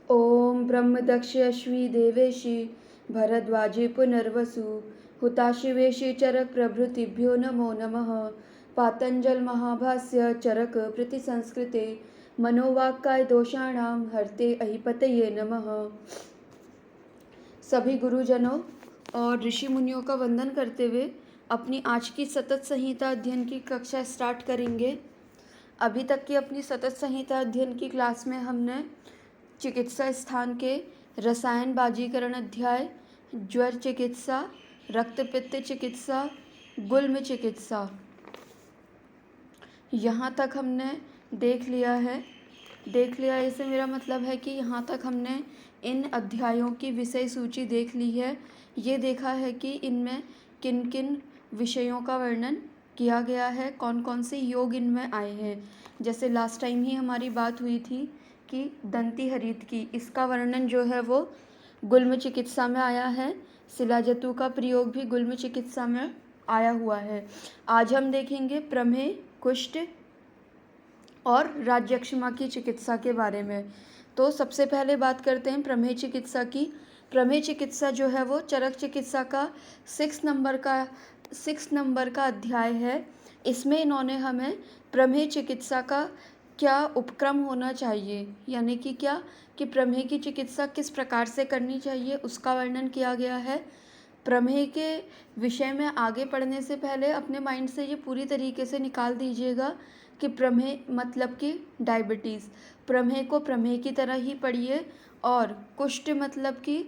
ॐ ब्रह्मदक्षयश्वी देवेशि भरद्वाजे पुनर्वसु हुताशिवेशि चरक प्रभृतिभ्यो नमो नमः। पातंजल महाभाष्य चरक प्रतिसंस्कृते मनोवाक्काय दोषाणां हर्ते अहिपतये नमः। सभी गुरुजनों और ऋषि मुनियों का वंदन करते हुए अपनी आज की सतत संहिता अध्ययन की कक्षा स्टार्ट करेंगे। अभी तक की अपनी सतत संहिता अध्ययन की क्लास में हमने चिकित्सा स्थान के रसायन बाजीकरण अध्याय, ज्वर चिकित्सा, रक्तपित्त चिकित्सा, गुल्म चिकित्सा, यहाँ तक हमने देख लिया इससे मेरा मतलब है कि यहाँ तक हमने इन अध्यायों की विषय सूची देख ली है। ये देखा है कि इनमें किन किन विषयों का वर्णन किया गया है, कौन कौन से योग इनमें आए हैं। जैसे लास्ट टाइम ही हमारी बात हुई थी कि दंती हरित की, इसका वर्णन जो है वो गुल्म चिकित्सा में आया है। शिलाजतु का प्रयोग भी गुल्म चिकित्सा में आया हुआ है। आज हम देखेंगे प्रमेह, कुष्ठ और राज्यक्षमा की चिकित्सा के बारे में। तो सबसे पहले बात करते हैं प्रमेह चिकित्सा की। प्रमेह चिकित्सा जो है वो चरक चिकित्सा का 6 नंबर का अध्याय है। इसमें इन्होंने हमें प्रमेह चिकित्सा का क्या उपक्रम होना चाहिए, यानी कि क्या कि प्रमेह की चिकित्सा किस प्रकार से करनी चाहिए, उसका वर्णन किया गया है। प्रमेह के विषय में आगे पढ़ने से पहले अपने माइंड से ये पूरी तरीके से निकाल दीजिएगा कि प्रमेह मतलब कि डायबिटीज़। प्रमेह को प्रमेह की तरह ही पढ़िए। और कुष्ठ मतलब कि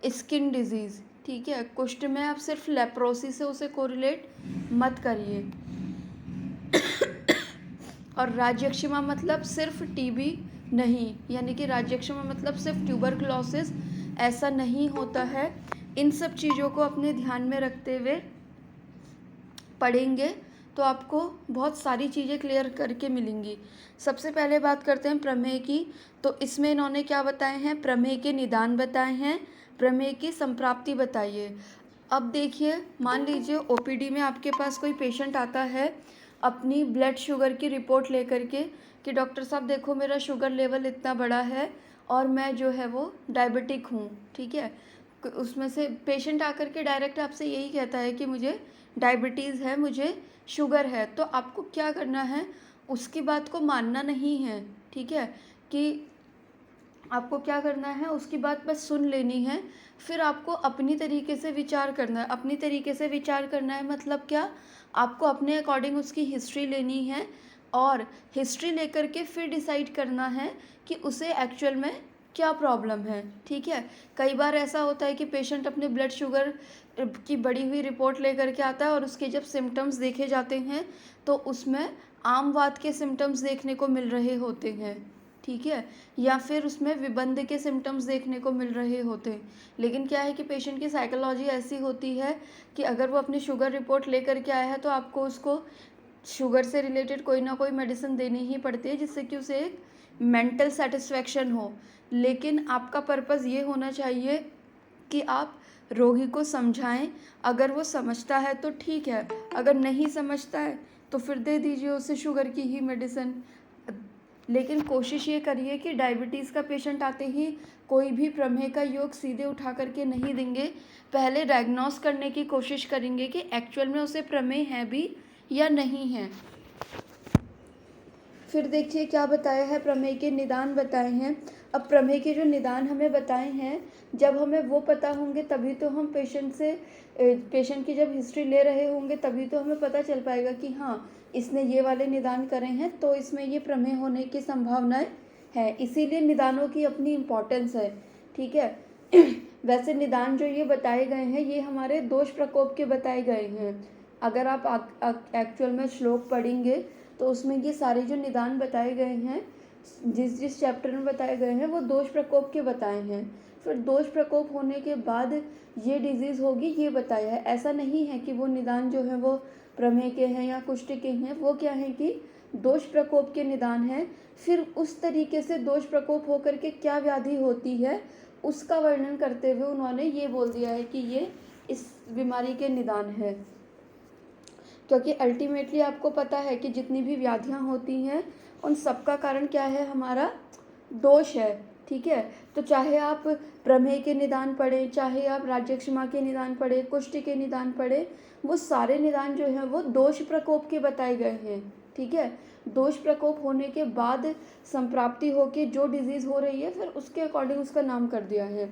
स्किन डिजीज़, ठीक है। कुष्ठ में आप सिर्फ लेप्रोसी से उसे कोरिलेट मत करिए। और राज्यक्षमा मतलब सिर्फ टीबी नहीं, यानी कि राज्यक्षमा मतलब सिर्फ ट्यूबरक्लोसिस ऐसा नहीं होता है। इन सब चीज़ों को अपने ध्यान में रखते हुए पढ़ेंगे तो आपको बहुत सारी चीज़ें क्लियर करके मिलेंगी। सबसे पहले बात करते हैं प्रमेह की। तो इसमें इन्होंने क्या बताए हैं, प्रमेह के निदान बताए हैं, प्रमेह की संप्राप्ति बताइए। अब देखिए, मान लीजिए ओपीडी में आपके पास कोई पेशेंट आता है अपनी ब्लड शुगर की रिपोर्ट लेकर के कि डॉक्टर साहब देखो मेरा शुगर लेवल इतना बड़ा है और मैं जो है वो डायबिटिक हूँ, ठीक है। उसमें से पेशेंट आकर के डायरेक्ट आपसे यही कहता है कि मुझे डायबिटीज़ है, मुझे शुगर है। तो आपको क्या करना है, उसकी बात को मानना नहीं है, ठीक है। कि आपको क्या करना है, उसकी बात बस सुन लेनी है। फिर आपको अपनी तरीके से विचार करना है। अपनी तरीके से विचार करना है मतलब क्या, आपको अपने अकॉर्डिंग उसकी हिस्ट्री लेनी है और हिस्ट्री लेकर के फिर डिसाइड करना है कि उसे एक्चुअल में क्या प्रॉब्लम है, ठीक है। कई बार ऐसा होता है कि पेशेंट अपने ब्लड शुगर की बढ़ी हुई रिपोर्ट लेकर के आता है और उसके जब सिम्टम्स देखे जाते हैं तो उसमें आम वात के सिम्टम्स देखने को मिल रहे होते हैं, ठीक है, या फिर उसमें विबंध के सिम्टम्स देखने को मिल रहे होते हैं। लेकिन क्या है कि पेशेंट की साइकोलॉजी ऐसी होती है कि अगर वो अपनी शुगर रिपोर्ट लेकर के आया है तो आपको उसको शुगर से रिलेटेड कोई ना कोई मेडिसिन देनी ही पड़ती है जिससे कि उसे एक मेंटल सेटिस्फेक्शन हो। लेकिन आपका पर्पस ये होना चाहिए कि आप रोगी को समझाएं। अगर वो समझता है तो ठीक है, अगर नहीं समझता है तो फिर दे दीजिए उसे शुगर की ही मेडिसिन। लेकिन कोशिश ये करिए कि डायबिटीज़ का पेशेंट आते ही कोई भी प्रमेह का योग सीधे उठा करके नहीं देंगे। पहले डायग्नोस करने की कोशिश करेंगे कि एक्चुअल में उसे प्रमेह है भी या नहीं है। फिर देखिए क्या बताया है, प्रमेह के निदान बताए हैं। अब प्रमेह के जो निदान हमें बताए हैं, जब हमें वो पता होंगे तभी तो हम पेशेंट की जब हिस्ट्री ले रहे होंगे तभी तो हमें पता चल पाएगा कि हाँ इसने ये वाले निदान करे हैं तो इसमें ये प्रमेह होने की संभावनाएं है। इसीलिए निदानों की अपनी इम्पोर्टेंस है, ठीक है। वैसे निदान जो ये बताए गए हैं ये हमारे दोष प्रकोप के बताए गए हैं। अगर आप एक्चुअल में श्लोक पढ़ेंगे तो उसमें ये सारे जो निदान बताए गए हैं, जिस जिस चैप्टर में बताए गए हैं वो दोष प्रकोप के बताए हैं। फिर दोष प्रकोप होने के बाद ये डिजीज़ होगी ये बताया है। ऐसा नहीं है कि वो निदान जो है वो प्रमेह के हैं या कुष्ठ के हैं, वो क्या है कि दोष प्रकोप के निदान हैं। फिर उस तरीके से दोष प्रकोप होकर के क्या व्याधि होती है उसका वर्णन करते हुए उन्होंने ये बोल दिया है कि ये इस बीमारी के निदान है। क्योंकि अल्टीमेटली आपको पता है कि जितनी भी व्याधियाँ होती हैं उन सबका कारण क्या है, हमारा दोष है। ठीक है। तो चाहे आप प्रमेय के निदान पढ़ें, चाहे आप राज्यक्षमा के निदान पढ़ें, कुष्ठ के निदान पढ़ें, वो सारे निदान जो हैं वो दोष प्रकोप के बताए गए हैं। ठीक है, दोष प्रकोप होने के बाद संप्राप्ति होके जो डिजीज़ हो रही है फिर उसके अकॉर्डिंग उसका नाम कर दिया है।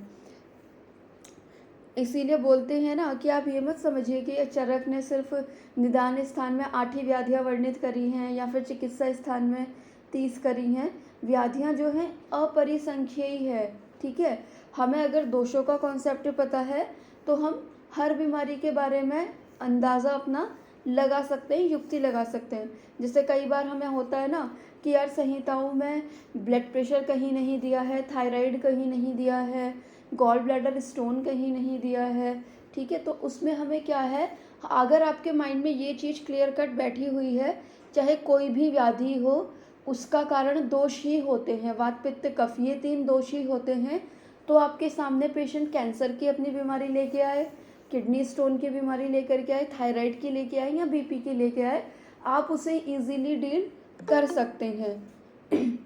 इसीलिए बोलते हैं ना कि आप ये मत समझिए कि चरक ने सिर्फ निदान स्थान में 8 ही व्याधियाँ वर्णित करी हैं या फिर चिकित्सा स्थान में 30 करी हैं। व्याधियाँ जो हैं अपरिसंख्येय है। ठीक है, हमें अगर दोषों का कॉन्सेप्ट पता है तो हम हर बीमारी के बारे में अंदाज़ा अपना लगा सकते हैं, युक्ति लगा सकते हैं। जैसे कई बार हमें होता है ना कि यार संहिताओं में ब्लड प्रेशर कहीं नहीं दिया है, थायराइड कहीं नहीं दिया है, गॉल ब्लैडर स्टोन कहीं नहीं दिया है। ठीक है, तो उसमें हमें क्या है, अगर आपके माइंड में ये चीज़ क्लियर कट बैठी हुई है, चाहे कोई भी व्याधि हो उसका कारण दोष ही होते हैं, वात पित्त कफ ये 3 दोष ही होते हैं। तो आपके सामने पेशेंट कैंसर की अपनी बीमारी लेके आए, किडनी स्टोन की बीमारी लेकर के आए, थायराइड की लेके आए या बीपी की लेके आए, आप उसे इजीली डील कर सकते हैं।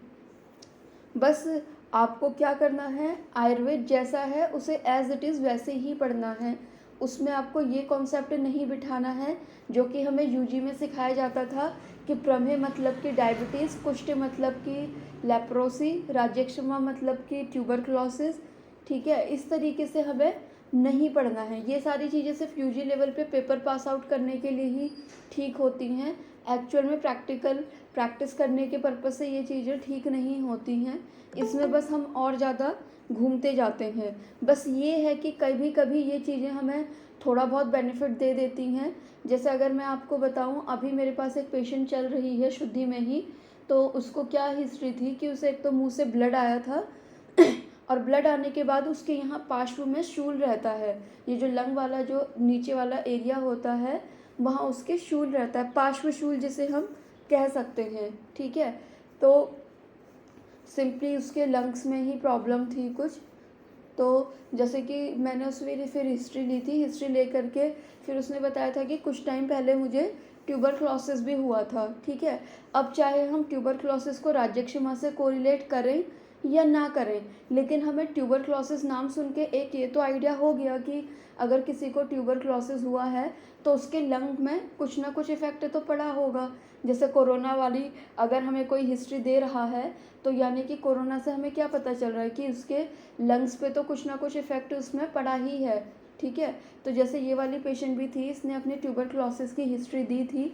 बस आपको क्या करना है, आयुर्वेद जैसा है उसे एज इट इज़ वैसे ही पढ़ना है। उसमें आपको ये कॉन्सेप्ट नहीं बिठाना है जो कि हमें यूजी में सिखाया जाता था कि प्रमेह मतलब कि डायबिटीज़, कुष्ठ मतलब कि लेप्रोसी, राज्यक्षमा मतलब कि ट्यूबरक्लोसिस। ठीक है, इस तरीके से हमें नहीं पढ़ना है। ये सारी चीज़ें सिर्फ यूजी लेवल पे पेपर पास आउट करने के लिए ही ठीक होती हैं। एक्चुअल में प्रैक्टिस करने के पर्पज़ से ये चीज़ें ठीक नहीं होती हैं। इसमें बस हम और ज़्यादा घूमते जाते हैं। बस ये है कि कभी कभी ये चीज़ें हमें थोड़ा बहुत बेनिफिट दे देती हैं। जैसे अगर मैं आपको बताऊं, अभी मेरे पास एक पेशेंट चल रही है शुद्धि में ही, तो उसको क्या हिस्ट्री थी कि उसे एक तो मुंह से ब्लड आया था और ब्लड आने के बाद उसके यहाँ पार्श्व में शूल रहता है। ये जो लंग वाला जो नीचे वाला एरिया होता है वहाँ उसके शूल रहता है, पार्श्व शूल जिसे हम कह सकते हैं। ठीक है, तो सिंपली उसके लंग्स में ही प्रॉब्लम थी कुछ। तो जैसे कि मैंने उसमें फिर हिस्ट्री ली थी, हिस्ट्री ले करके फिर उसने बताया था कि कुछ टाइम पहले मुझे ट्यूबरक्लोसिस भी हुआ था। ठीक है, अब चाहे हम ट्यूबरक्लोसिस को राज्यक्षमा से कोरिलेट करें या ना करें, लेकिन हमें ट्यूबरक्लोसिस नाम सुन के एक ये तो आइडिया हो गया कि अगर किसी को ट्यूबरक्लोसिस हुआ है तो उसके लंग में कुछ ना कुछ इफ़ेक्ट तो पड़ा होगा। जैसे कोरोना वाली अगर हमें कोई हिस्ट्री दे रहा है तो यानी कि कोरोना से हमें क्या पता चल रहा है कि उसके लंग्स पे तो कुछ ना कुछ इफ़ेक्ट उसमें पड़ा ही है। ठीक है, तो जैसे ये वाली पेशेंट भी थी, इसने अपनी ट्यूबरक्लोसिस की हिस्ट्री दी थी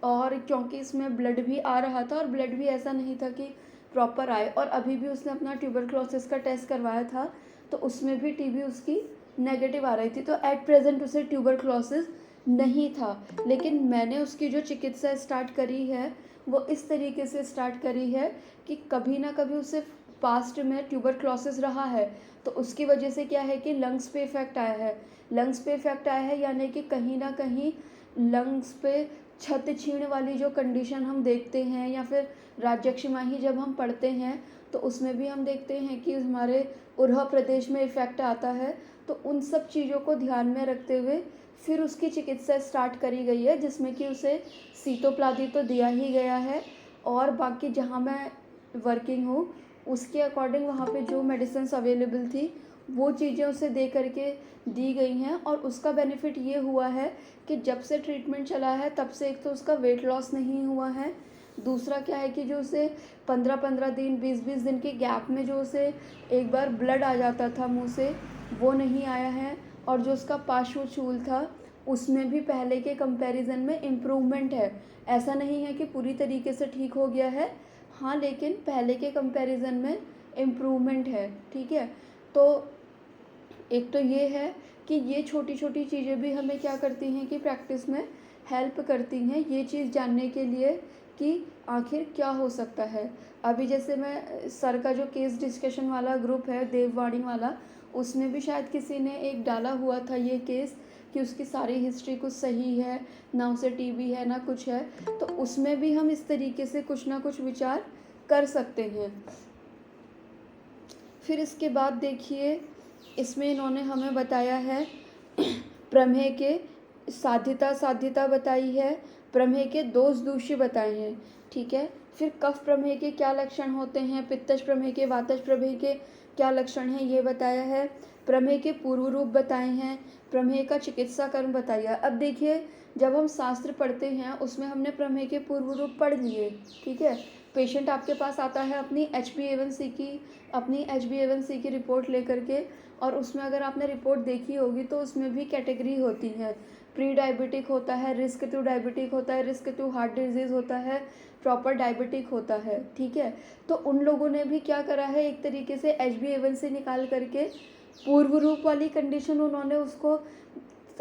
और क्योंकि इसमें ब्लड भी आ रहा था और ब्लड भी ऐसा नहीं था कि प्रॉपर आए, और अभी भी उसने अपना ट्यूबरक्लोसिस का टेस्ट करवाया था तो उसमें भी टीबी उसकी नेगेटिव आ रही थी। तो एट प्रेजेंट उसे ट्यूबरक्लोसिस नहीं था, लेकिन मैंने उसकी जो चिकित्सा स्टार्ट करी है वो इस तरीके से स्टार्ट करी है कि कभी ना कभी उसे पास्ट में ट्यूबरक्लोसिस रहा है तो उसकी वजह से क्या है कि लंग्स पे इफ़ेक्ट आया है। लंग्स पे इफ़ेक्ट आया है यानी कि कहीं ना कहीं लंग्स पे छत छीण वाली जो कंडीशन हम देखते हैं या फिर राज्यक्षमा ही जब हम पढ़ते हैं तो उसमें भी हम देखते हैं कि हमारे उरह प्रदेश में इफ़ेक्ट आता है। तो उन सब चीज़ों को ध्यान में रखते हुए फिर उसकी चिकित्सा स्टार्ट करी गई है, जिसमें कि उसे सीतोप्लादी तो दिया ही गया है और बाकी जहाँ मैं वर्किंग हूँ उसके अकॉर्डिंग वहाँ पे जो मेडिसिन्स अवेलेबल थी वो चीज़ें उसे दे करके दी गई हैं। और उसका बेनिफिट ये हुआ है कि जब से ट्रीटमेंट चला है तब से एक तो उसका वेट लॉस नहीं हुआ है, दूसरा क्या है कि जो उसे 15-15 दिन 20-20 दिन के गैप में जो उसे एक बार ब्लड आ जाता था मुंह से वो नहीं आया है, और जो उसका पार्श्व शूल था उसमें भी पहले के कंपैरिजन में इम्प्रूवमेंट है। ऐसा नहीं है कि पूरी तरीके से ठीक हो गया है, हाँ, लेकिन पहले के कंपैरिजन में इम्प्रूवमेंट है। ठीक है, तो एक तो ये है कि ये छोटी छोटी चीज़ें भी हमें क्या करती हैं कि प्रैक्टिस में हेल्प करती हैं ये चीज़ जानने के लिए कि आखिर क्या हो सकता है। अभी जैसे मैं सर का जो केस डिस्कशन वाला ग्रुप है देववाणी वाला, उसमें भी शायद किसी ने एक डाला हुआ था ये केस कि उसकी सारी हिस्ट्री कुछ सही है, ना उसे टीबी है ना कुछ है, तो उसमें भी हम इस तरीके से कुछ ना कुछ विचार कर सकते हैं। फिर इसके बाद देखिए इसमें इन्होंने हमें बताया है प्रमेय के साध्यता बताई है, प्रमेह के दोष दूष्य बताए हैं, ठीक है। फिर कफ प्रमेह के क्या लक्षण होते हैं, पित्तज प्रमेह के, वातज प्रमेह के क्या लक्षण हैं ये बताया है, प्रमेह के पूर्व रूप बताए हैं, प्रमेह का चिकित्सा कर्म बताया। अब देखिए, जब हम शास्त्र पढ़ते हैं उसमें हमने प्रमेह के पूर्व रूप पढ़ लिए, ठीक है। पेशेंट आपके पास आता है अपनी HbA1c की रिपोर्ट लेकर के, और उसमें अगर आपने रिपोर्ट देखी होगी तो उसमें भी कैटेगरी होती है, प्री डायबिटिक होता है, रिस्क टू डायबिटिक होता है, रिस्क टू हार्ट डिजीज़ होता है, प्रॉपर डायबिटिक होता है, ठीक है। तो उन लोगों ने भी क्या करा है, एक तरीके से HbA1c निकाल करके पूर्व रूप वाली कंडीशन उन्होंने उसको,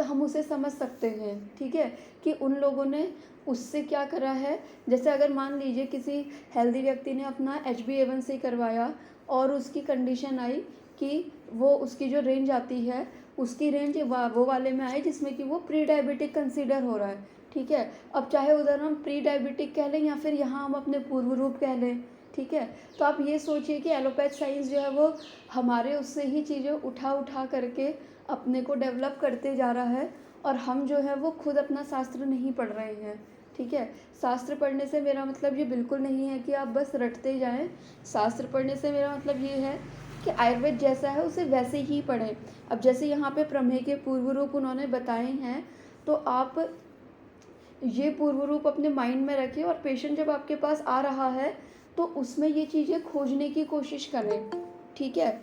हम उसे समझ सकते हैं, ठीक है, कि उन लोगों ने उससे क्या करा है। जैसे अगर मान लीजिए किसी हेल्दी व्यक्ति ने अपना HbA1c करवाया और उसकी कंडीशन आई कि वो, उसकी जो रेंज आती है उसकी रेंज वो वाले में आए जिसमें कि वो प्री डायबिटिक कंसीडर हो रहा है, ठीक है। अब चाहे उधर हम प्री डायबिटिक कह लें या फिर यहाँ हम अपने पूर्व रूप कह लें, ठीक है। तो आप ये सोचिए कि एलोपैथ साइंस जो है वो हमारे उससे ही चीज़ें उठा करके अपने को डेवलप करते जा रहा है, और हम जो है वो खुद अपना शास्त्र नहीं पढ़ रहे हैं, ठीक है। शास्त्र पढ़ने से मेरा मतलब ये बिल्कुल नहीं है कि आप बस रटते जाएं। शास्त्र पढ़ने से मेरा मतलब ये है कि आयुर्वेद जैसा है उसे वैसे ही पढ़ें। अब जैसे यहाँ पे प्रमेह के पूर्व रूप उन्होंने बताए हैं, तो आप ये पूर्व रूप अपने माइंड में रखें, और पेशेंट जब आपके पास आ रहा है तो उसमें ये चीज़ें खोजने की कोशिश करें, ठीक है।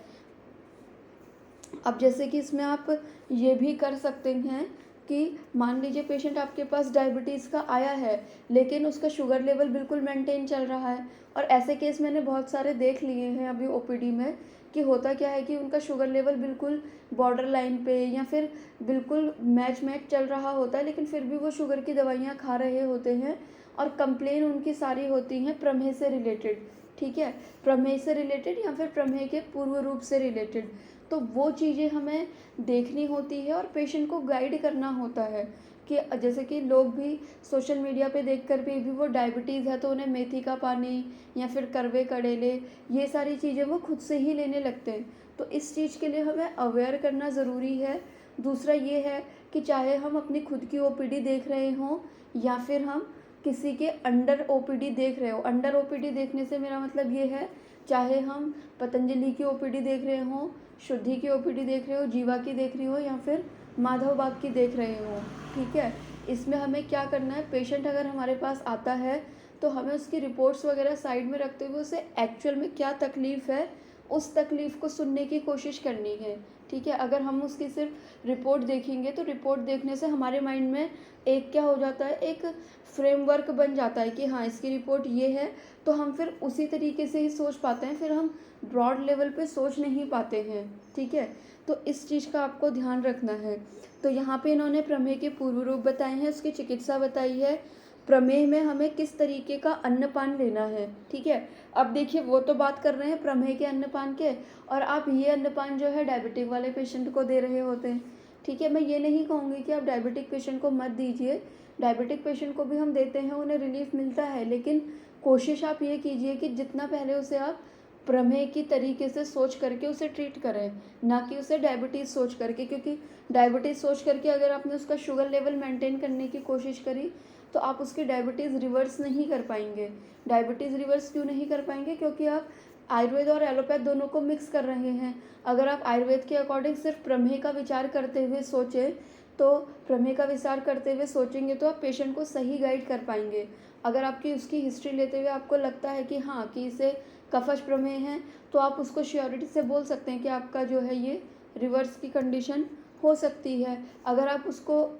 अब जैसे कि इसमें आप ये भी कर सकते हैं कि मान लीजिए पेशेंट आपके पास डायबिटीज़ का आया है, लेकिन उसका शुगर लेवल बिल्कुल मेंटेन चल रहा है, और ऐसे केस मैंने बहुत सारे देख लिए हैं अभी OPD में, कि होता क्या है कि उनका शुगर लेवल बिल्कुल बॉर्डर लाइन पे या फिर बिल्कुल मैच चल रहा होता है, लेकिन फिर भी वो शुगर की दवाइयाँ खा रहे होते हैं, और कंप्लेन उनकी सारी होती हैं प्रमेह से रिलेटेड, ठीक है, प्रमेह से रिलेटेड या फिर प्रमेह के पूर्व रूप से रिलेटेड। तो वो चीज़ें हमें देखनी होती है और पेशेंट को गाइड करना होता है, कि जैसे कि लोग भी सोशल मीडिया पे देखकर भी वो डायबिटीज़ है तो उन्हें मेथी का पानी या फिर करवे कड़ेले, ये सारी चीज़ें वो खुद से ही लेने लगते हैं। तो इस चीज़ के लिए हमें अवेयर करना ज़रूरी है। दूसरा ये है कि चाहे हम अपनी खुद की OPD देख रहे हों या फिर हम किसी के अंडर OPD देख रहे हो, अंडर OPD देखने से मेरा मतलब ये है, चाहे हम पतंजलि की OPD देख रहे हों, शुद्धि की OPD देख रहे हो, जीवा की देख रही हो या फिर माधव बाग की देख रहे हो, ठीक है। इसमें हमें क्या करना है, पेशेंट अगर हमारे पास आता है तो हमें उसकी रिपोर्ट्स वगैरह साइड में रखते हुए उसे एक्चुअल में क्या तकलीफ़ है उस तकलीफ़ को सुनने की कोशिश करनी है, ठीक है। अगर हम उसकी सिर्फ रिपोर्ट देखेंगे तो रिपोर्ट देखने से हमारे माइंड में एक क्या हो जाता है, एक फ्रेमवर्क बन जाता है कि हाँ इसकी रिपोर्ट ये है, तो हम फिर उसी तरीके से ही सोच पाते हैं, फिर हम ब्रॉड लेवल पे सोच नहीं पाते हैं, ठीक है। तो इस चीज़ का आपको ध्यान रखना है। तो यहाँ पे इन्होंने प्रमेह के पूर्व रूप बताए हैं, उसकी चिकित्सा बताई है, प्रमेह में हमें किस तरीके का अन्नपान लेना है, ठीक है। अब देखिए वो तो बात कर रहे हैं प्रमेह के अन्नपान के, और आप ये अन्नपान जो है डायबिटिक वाले पेशेंट को दे रहे होते हैं, ठीक है। मैं ये नहीं कहूँगी कि आप डायबिटिक पेशेंट को मत दीजिए, डायबिटिक पेशेंट को भी हम देते हैं, उन्हें रिलीफ मिलता है, लेकिन कोशिश आप ये कीजिए कि जितना पहले उसे आप प्रमेह की तरीके से सोच करके उसे ट्रीट करें, ना कि उसे डायबिटीज़ सोच करके, क्योंकि डायबिटीज़ सोच करके अगर आपने उसका शुगर लेवल मेंटेन करने की कोशिश करी तो आप उसकी डायबिटीज़ रिवर्स नहीं कर पाएंगे। डायबिटीज़ रिवर्स क्यों नहीं कर पाएंगे, क्योंकि आप आयुर्वेद और एलोपैथ दोनों को मिक्स कर रहे हैं। अगर आप आयुर्वेद के अकॉर्डिंग सिर्फ प्रमेह का विचार करते हुए सोचें, तो प्रमेह का विचार करते हुए सोचेंगे तो आप पेशेंट को सही गाइड कर पाएंगे। अगर आपकी उसकी हिस्ट्री लेते हुए आपको लगता है कि हाँ कि इसे कफज प्रमेह है, तो आप उसको श्योरिटी से बोल सकते हैं कि आपका जो है ये रिवर्स की कंडीशन हो सकती है। अगर आप उसको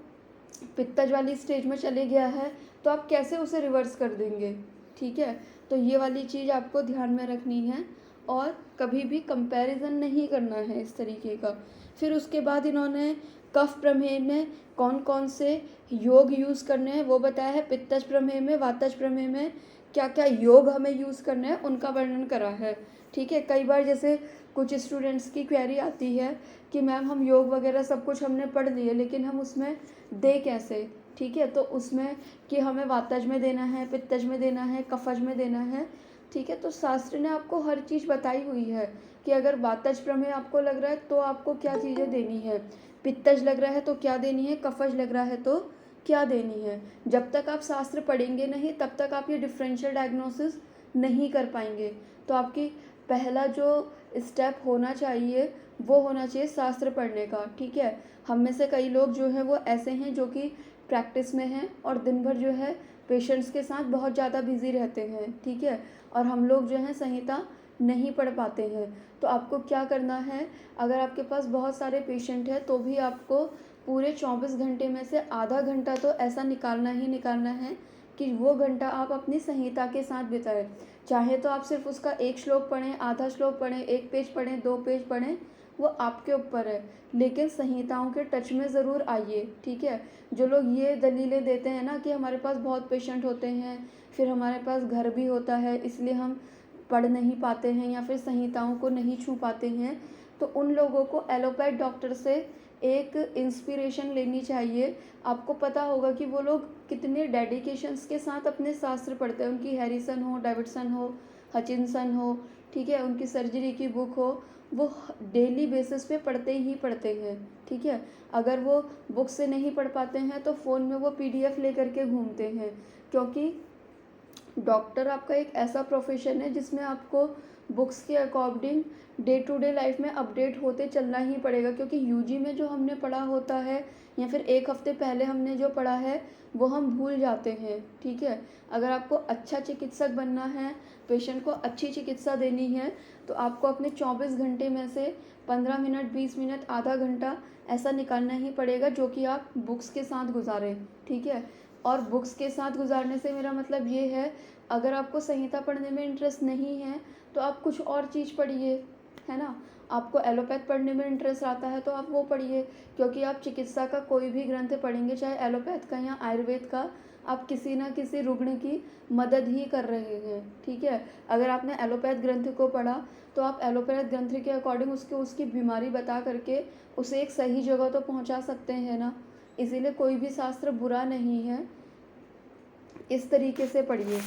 पित्तज वाली स्टेज में चले गया है तो आप कैसे उसे रिवर्स कर देंगे, ठीक है। तो ये वाली चीज़ आपको ध्यान में रखनी है, और कभी भी कंपैरिजन नहीं करना है इस तरीके का। फिर उसके बाद इन्होंने कफ प्रमेह में कौन कौन से योग यूज़ करने हैं वो बताया है, पित्तज प्रमेह में, वातज प्रमेह में क्या क्या योग हमें यूज़ करना है उनका वर्णन करा है, ठीक है। कई बार जैसे कुछ स्टूडेंट्स की क्वेरी आती है कि मैम हम योग वगैरह सब कुछ हमने पढ़ लिए लेकिन हम उसमें दे कैसे, ठीक है। तो उसमें कि हमें वातज में देना है, पित्तज में देना है, कफज में देना है, ठीक है। तो शास्त्र ने आपको हर चीज़ बताई हुई है कि अगर वातज प्रमेह आपको लग रहा है तो आपको क्या चीज़ें देनी है, पित्तज लग रहा है तो क्या देनी है, कफज लग रहा है तो क्या देनी है। जब तक आप शास्त्र पढ़ेंगे नहीं तब तक आप ये डिफरेंशियल डायग्नोसिस नहीं कर पाएंगे। तो आपकी पहला जो स्टेप होना चाहिए वो होना चाहिए शास्त्र पढ़ने का, ठीक है। हम में से कई लोग जो हैं वो ऐसे हैं जो कि प्रैक्टिस में हैं और दिन भर जो है पेशेंट्स के साथ बहुत ज़्यादा बिजी रहते हैं, ठीक है। और हम लोग जो हैं संहिता नहीं पढ़ पाते हैं। तो आपको क्या करना है, अगर आपके पास बहुत सारे पेशेंट हैं तो भी आपको पूरे 24 घंटे में से आधा घंटा तो ऐसा निकालना ही निकालना है कि वो घंटा आप अपनी संहिता के साथ बिताएं। चाहे तो आप सिर्फ उसका एक श्लोक पढ़ें, आधा श्लोक पढ़ें, एक पेज पढ़ें, 2 पेज पढ़ें, वो आपके ऊपर है। लेकिन संहिताओं के टच में ज़रूर आइए, ठीक है। जो लोग ये दलीलें देते हैं ना कि हमारे पास बहुत पेशेंट होते हैं, फिर हमारे पास घर भी होता है इसलिए हम पढ़ नहीं पाते हैं या फिर संहिताओं को नहीं छू पाते हैं, तो उन लोगों को एलोपैथ डॉक्टर से एक इंस्पिरेशन लेनी चाहिए। आपको पता होगा कि वो लोग कितने डेडिकेशंस के साथ अपने शास्त्र पढ़ते हैं। उनकी हैरिसन हो, डेविडसन हो, हचिनसन हो, ठीक है, उनकी सर्जरी की बुक हो, वो डेली बेसिस पे पढ़ते ही पढ़ते हैं, ठीक है। अगर वो बुक से नहीं पढ़ पाते हैं तो फ़ोन में वो पीडीएफ लेकर के घूमते हैं, क्योंकि डॉक्टर आपका एक ऐसा प्रोफेशन है जिसमें आपको बुक्स के according day to day life में अपडेट होते चलना ही पड़ेगा। क्योंकि यूजी में जो हमने पढ़ा होता है या फिर एक हफ्ते पहले हमने जो पढ़ा है वो हम भूल जाते हैं, ठीक है। अगर आपको अच्छा चिकित्सक बनना है, पेशेंट को अच्छी चिकित्सा देनी है, तो आपको अपने 24 घंटे में से 15 मिनट, 20 मिनट, आधा घंटा ऐसा निकालना ही पड़ेगा जो कि आप बुक्स के साथ गुजारें, ठीक है। और बुक्स के साथ गुजारने से मेरा मतलब ये है, अगर आपको संहिता पढ़ने में इंटरेस्ट नहीं है तो आप कुछ और चीज़ पढ़िए, है ना। आपको एलोपैथ पढ़ने में इंटरेस्ट आता है तो आप वो पढ़िए, क्योंकि आप चिकित्सा का कोई भी ग्रंथ पढ़ेंगे, चाहे एलोपैथ का या आयुर्वेद का, आप किसी ना किसी रुग्ण की मदद ही कर रहे हैं, ठीक है। अगर आपने एलोपैथ ग्रंथ को पढ़ा तो आप एलोपैथ ग्रंथ के अकॉर्डिंग उसकी बीमारी बता करके उसे एक सही जगह तो पहुंचा सकते हैं ना। इसीलिए कोई भी शास्त्र बुरा नहीं है, इस तरीके से पढ़िए।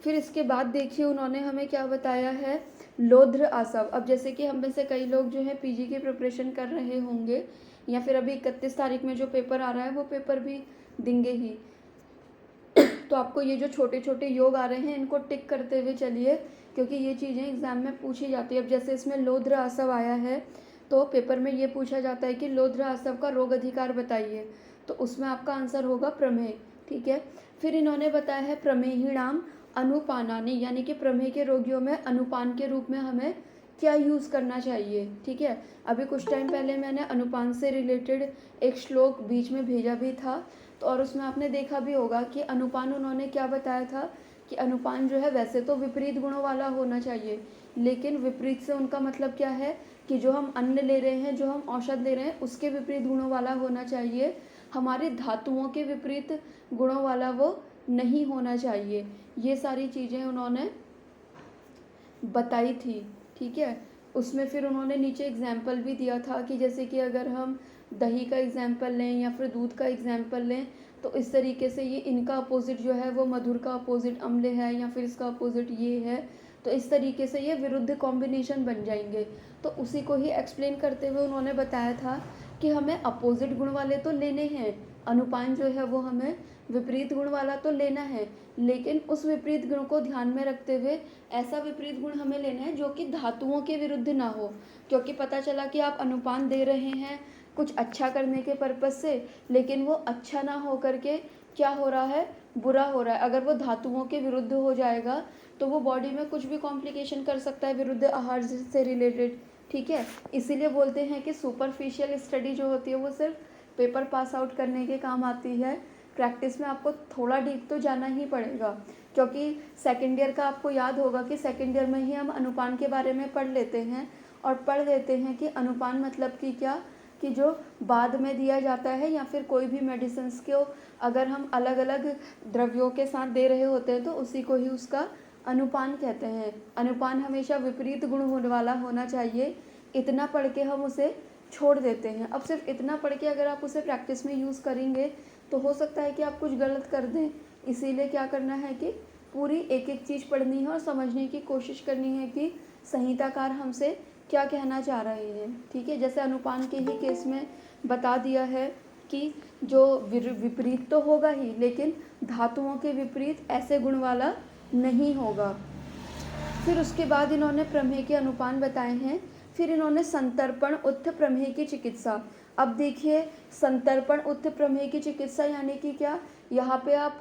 फिर इसके बाद देखिए उन्होंने हमें क्या बताया है, लौध्र आसव। अब जैसे कि हम में से कई लोग जो है पीजी की प्रिपरेशन कर रहे होंगे या फिर अभी 31 तारीख में जो पेपर आ रहा है वो पेपर भी देंगे ही, तो आपको ये जो छोटे छोटे योग आ रहे हैं इनको टिक करते हुए चलिए, क्योंकि ये चीज़ें एग्ज़ाम में पूछी जाती है। अब जैसे इसमें लौध्र आसव आया है तो पेपर में ये पूछा जाता है कि लौध्र आसव का रोग अधिकार बताइए, तो उसमें आपका आंसर होगा प्रमेह, ठीक है। फिर इन्होंने बताया है प्रमेहिणाम अनुपानानि, यानी कि प्रमेह के रोगियों में अनुपान के रूप में हमें क्या यूज़ करना चाहिए, ठीक है। अभी कुछ टाइम पहले मैंने अनुपान से रिलेटेड एक श्लोक बीच में भेजा भी था, तो और उसमें आपने देखा भी होगा कि अनुपान उन्होंने क्या बताया था कि अनुपान जो है वैसे तो विपरीत गुणों वाला होना चाहिए, लेकिन विपरीत से उनका मतलब क्या है कि जो हम अन्न ले रहे हैं, जो हम औषध ले रहे हैं, उसके विपरीत गुणों वाला होना चाहिए। हमारे धातुओं के विपरीत गुणों वाला वो नहीं होना चाहिए। ये सारी चीज़ें उन्होंने बताई थी, ठीक है। उसमें फिर उन्होंने नीचे एग्जाम्पल भी दिया था कि जैसे कि अगर हम दही का एग्जाम्पल लें या फिर दूध का एग्जाम्पल लें, तो इस तरीके से ये इनका अपोजिट जो है वो मधुर का अपोजिट अम्ल है या फिर इसका अपोजिट ये है, तो इस तरीके से ये विरुद्ध कॉम्बिनेशन बन जाएंगे। तो उसी को ही एक्सप्लेन करते हुए उन्होंने बताया था कि हमें अपोजिट गुण वाले तो लेने हैं, अनुपान जो है वो हमें विपरीत गुण वाला तो लेना है, लेकिन उस विपरीत गुण को ध्यान में रखते हुए ऐसा विपरीत गुण हमें लेना है जो कि धातुओं के विरुद्ध ना हो। क्योंकि पता चला कि आप अनुपान दे रहे हैं कुछ अच्छा करने के पर्पज़ से, लेकिन वो अच्छा ना हो करके क्या हो रहा है, बुरा हो रहा है। अगर वो धातुओं के विरुद्ध हो जाएगा तो वो बॉडी में कुछ भी कॉम्प्लिकेशन कर सकता है विरुद्ध आहार से रिलेटेड, ठीक है। इसीलिए बोलते हैं कि सुपरफिशियल स्टडी जो होती है वो सिर्फ पेपर पास आउट करने के काम आती है। प्रैक्टिस में आपको थोड़ा डीप तो जाना ही पड़ेगा, क्योंकि सेकेंड ईयर का आपको याद होगा कि सेकेंड ईयर में ही हम अनुपान के बारे में पढ़ लेते हैं और पढ़ लेते हैं कि अनुपान मतलब कि क्या, कि जो बाद में दिया जाता है या फिर कोई भी मेडिसिन्स को अगर हम अलग अलग द्रव्यों के साथ दे रहे होते हैं तो उसी को ही उसका अनुपान कहते हैं। अनुपान हमेशा विपरीत गुण होने वाला होना चाहिए। इतना पढ़ के हम उसे छोड़ देते हैं। अब सिर्फ इतना पढ़ के अगर आप उसे प्रैक्टिस में यूज़ करेंगे तो हो सकता है कि आप कुछ गलत कर दें। इसीलिए क्या करना है कि पूरी एक एक चीज़ पढ़नी है और समझने की कोशिश करनी है कि संहिताकार हमसे क्या कहना चाह रहे हैं, ठीक है। जैसे अनुपान के ही केस में बता दिया है कि जो विपरीत तो होगा ही, लेकिन धातुओं के विपरीत ऐसे गुण वाला नहीं होगा। फिर उसके बाद इन्होंने प्रमेय के अनुपान बताए हैं। फिर इन्होंने संतर्पण उत्थ प्रमेय की चिकित्सा। अब देखिए, संतर्पण उत्थ प्रमेय की चिकित्सा यानी कि क्या, यहाँ पे आप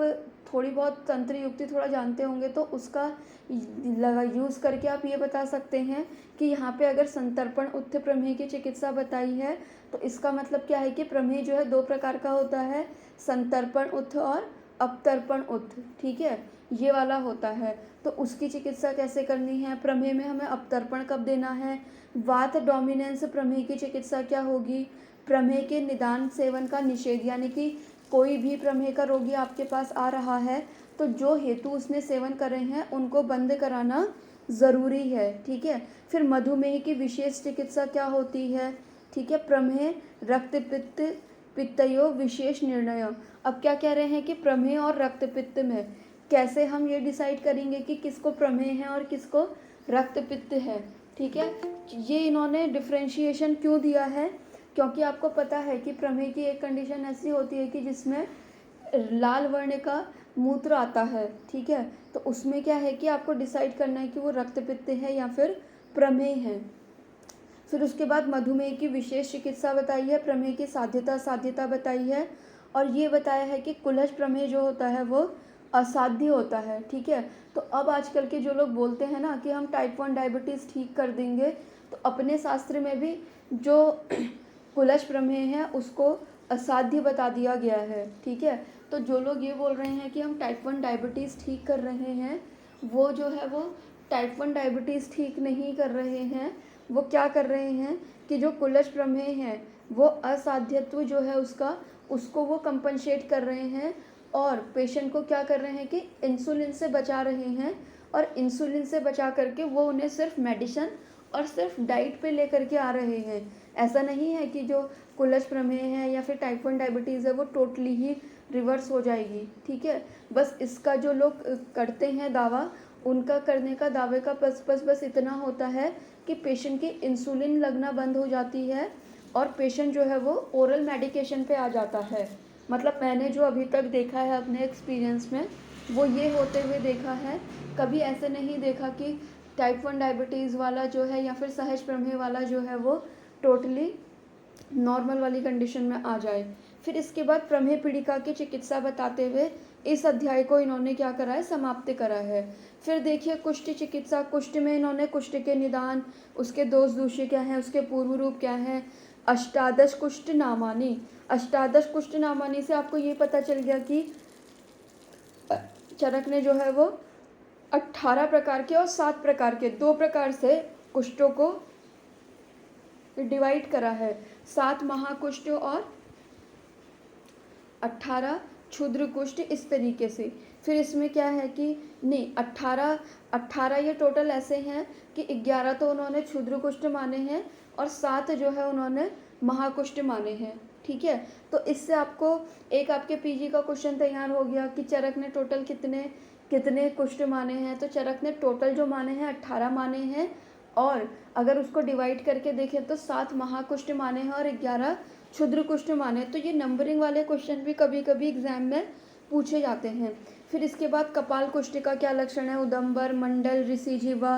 थोड़ी बहुत तंत्र युक्ति थोड़ा जानते होंगे तो उसका यूज़ करके आप ये बता सकते हैं कि यहाँ पे अगर संतर्पण उत्थ प्रमेय की चिकित्सा बताई है तो इसका मतलब क्या है कि प्रमेय जो है दो प्रकार का होता है, संतर्पण उत्थ और अपतर्पण उत्थ। ठीक है, ये वाला होता है। तो उसकी चिकित्सा कैसे करनी है, प्रमेय में हमें अपतर्पण कब देना है, वात डोमिनेंस प्रमेय की चिकित्सा क्या होगी, प्रमेय के निदान सेवन का निषेध, यानी कि कोई भी प्रमेय का रोगी आपके पास आ रहा है तो जो हेतु उसने सेवन करे हैं उनको बंद कराना ज़रूरी है। ठीक है, फिर मधुमेह की विशेष चिकित्सा क्या होती है, ठीक है, प्रमेय रक्त पित्त पित्तयो विशेष निर्णय। अब क्या कह रहे हैं कि प्रमेय और रक्त पित्त में कैसे हम ये डिसाइड करेंगे कि किसको प्रमेय है और किसको रक्त पित्त है। ठीक है, ये इन्होंने डिफ्रेंशिएशन क्यों दिया है, क्योंकि आपको पता है कि प्रमेय की एक कंडीशन ऐसी होती है कि जिसमें लाल वर्ण का मूत्र आता है। ठीक है, तो उसमें क्या है कि आपको डिसाइड करना है कि वो रक्त पित्त है या फिर प्रमेय है। फिर उसके बाद मधुमेह की विशेष चिकित्सा बताई है, प्रमेय की साध्यता बताई है, और ये बताया है कि कुलज प्रमेय जो होता है वो असाध्य होता है। ठीक है, तो अब आजकल के जो लोग बोलते हैं ना कि हम टाइप 1 डायबिटीज़ ठीक कर देंगे, तो अपने शास्त्र में भी जो कुलज प्रमेय है उसको असाध्य बता दिया गया है। ठीक है, तो जो लोग ये बोल रहे हैं कि हम टाइप 1 डायबिटीज़ ठीक कर रहे हैं, वो जो है वो टाइप 1 डायबिटीज़ ठीक नहीं कर रहे हैं। वो क्या कर रहे हैं कि जो कुलज प्रमेय है वो असाध्यत्व जो है उसको वो कंपनसेट कर रहे हैं, और पेशेंट को क्या कर रहे हैं कि इंसुलिन से बचा रहे हैं, और इंसुलिन से बचा करके वो उन्हें सिर्फ मेडिसिन और सिर्फ डाइट पे लेकर के आ रहे हैं। ऐसा नहीं है कि जो कुलज प्रमेय है या फिर टाइप 1 डायबिटीज़ है वो टोटली ही रिवर्स हो जाएगी। ठीक है, बस इसका जो लोग करते हैं दावा, उनका करने का दावे का बस इतना होता है कि पेशेंट की इंसुलिन लगना बंद हो जाती है और पेशेंट जो है वो ओरल मेडिकेशन पे आ जाता है। मतलब मैंने जो अभी तक देखा है अपने एक्सपीरियंस में वो ये होते हुए देखा है, कभी ऐसे नहीं देखा कि टाइप 1 डायबिटीज़ वाला जो है या फिर सहज प्रमेय वाला जो है वो टोटली नॉर्मल वाली कंडीशन में आ जाए। फिर इसके बाद प्रमेय पीड़िका की चिकित्सा बताते हुए इस अध्याय को इन्होंने क्या करा है, समाप्त करा है। फिर देखिए कुष्ठ चिकित्सा, कुष्ठ में इन्होंने कुष्ठ के निदान, उसके दोष दूष्य क्या हैं, उसके पूर्व रूप क्या हैं, अष्टादश कुष्ठ नामानी। अष्टादश कुष्ठ नामानी से आपको ये पता चल गया कि चरक ने जो है वो 18 प्रकार के और 7 प्रकार के, 2 प्रकार से कुष्ठों को डिवाइड करा है, 7 महाकुष्ठ और 18 क्षुद्र कुष्ठ, इस तरीके से। फिर इसमें क्या है कि नहीं, 18 ये टोटल ऐसे हैं कि 11 तो उन्होंने क्षुद्र कुष्ठ माने हैं और 7 जो है उन्होंने महाकुष्ठ माने हैं। ठीक है, तो इससे आपको एक आपके पीजी का क्वेश्चन तैयार हो गया कि चरक ने टोटल कितने कितने कुष्ठ माने हैं। तो चरक ने टोटल जो माने हैं 18 माने हैं, और अगर उसको डिवाइड करके देखें तो 7 महाकुष्ठ माने हैं और 11 क्षुद्र कुष्ठ माने। तो ये नंबरिंग वाले क्वेश्चन भी कभी कभी एग्जाम में पूछे जाते हैं। फिर इसके बाद कपाल कुष्ठ का क्या लक्षण है, उदंबर, मंडल, ऋषिजिह्वा,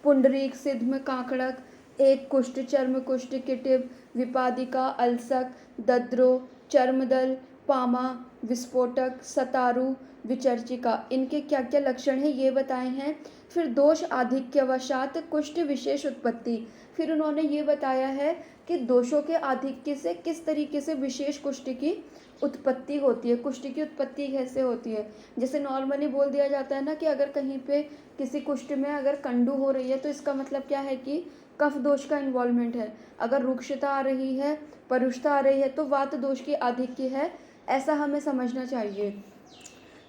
पुंडरीक, सिद्ध, काकड़क, एक कुष्ठ, चर्म कुष्ठ, किटिव, विपादिका, अल्सक, दद्रो, चर्मदल, पामा, विस्फोटक, सतारू, विचर्चिका, इनके क्या क्या लक्षण हैं ये बताए हैं। फिर दोष आधिक्यवशात कुष्ठ विशेष उत्पत्ति, फिर उन्होंने ये बताया है कि दोषों के आधिक्य से किस तरीके से विशेष कुष्ठ की उत्पत्ति होती है, कुष्ठ की उत्पत्ति कैसे होती है। जैसे नॉर्मली बोल दिया जाता है ना कि अगर कहीं पे किसी कुष्ठ में अगर कंडू हो रही है तो इसका मतलब क्या है कि कफ दोष का इन्वॉल्वमेंट है। अगर रुक्षता आ रही है, परुषता आ रही है तो वात दोष की आधिक्य है, ऐसा हमें समझना चाहिए।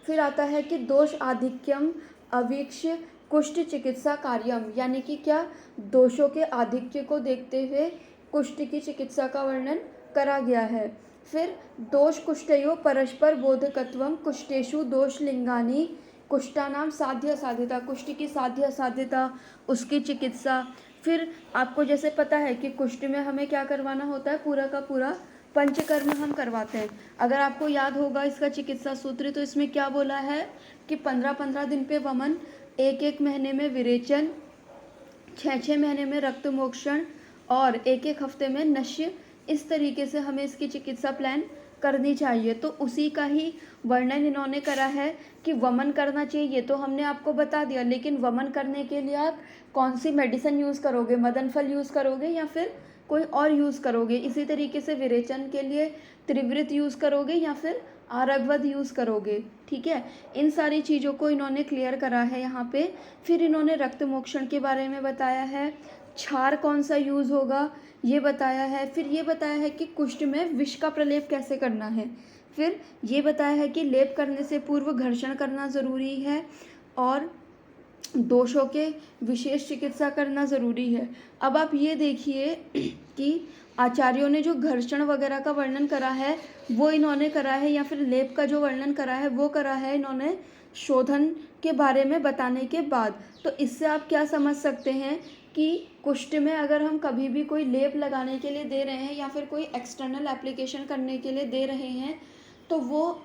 फिर आता है कि दोष आधिक्यम अवीक्ष कुष्ठ चिकित्सा कार्यम, यानी कि क्या, दोषों के आधिक्य को देखते हुए कुष्ठ की चिकित्सा का वर्णन करा गया है। फिर दोष कुष्ठयो परस्पर बोधकत्वम कुष्ठेषु दोष लिंगानी कुष्ठानाम साध्य असाध्यता, कुष्ठ की साध्य असाध्यता, उसकी चिकित्सा। फिर आपको जैसे पता है कि कुष्ठ में हमें क्या करवाना होता है, पूरा का पूरा पंचकर्म हम करवाते हैं। अगर आपको याद होगा इसका चिकित्सा सूत्र, तो इसमें क्या बोला है कि 15-15 दिन पे वमन, 1-1 महीने में विरेचन, 6-6 महीने में रक्त मोक्षण और 1-1 हफ्ते में नश्य। इस तरीके से हमें इसकी चिकित्सा प्लान करनी चाहिए। तो उसी का ही वर्णन इन्होंने करा है कि वमन करना चाहिए, ये तो हमने आपको बता दिया, लेकिन वमन करने के लिए आप कौन सी मेडिसिन यूज़ करोगे, मदन फल यूज़ करोगे या फिर कोई और यूज़ करोगे। इसी तरीके से विरेचन के लिए त्रिवृत यूज़ करोगे या फिर आरगवद यूज़ करोगे। ठीक है, इन सारी चीज़ों को इन्होंने क्लियर करा है यहाँ पे। फिर इन्होंने रक्त मोक्षण के बारे में बताया है, क्षार कौन सा यूज़ होगा ये बताया है। फिर ये बताया है कि कुष्ठ में विष का प्रलेप कैसे करना है। फिर ये बताया है कि लेप करने से पूर्व घर्षण करना ज़रूरी है और दोषों के विशेष चिकित्सा करना ज़रूरी है। अब आप ये देखिए कि आचार्यों ने जो घर्षण वगैरह का वर्णन करा है वो इन्होंने करा है, या फिर लेप का जो वर्णन करा है वो करा है इन्होंने शोधन के बारे में बताने के बाद। तो इससे आप क्या समझ सकते हैं कि कुष्ठ में अगर हम कभी भी कोई लेप लगाने के लिए दे रहे हैं या फिर कोई एक्सटर्नल एप्लीकेशन करने के लिए दे रहे हैं, तो वो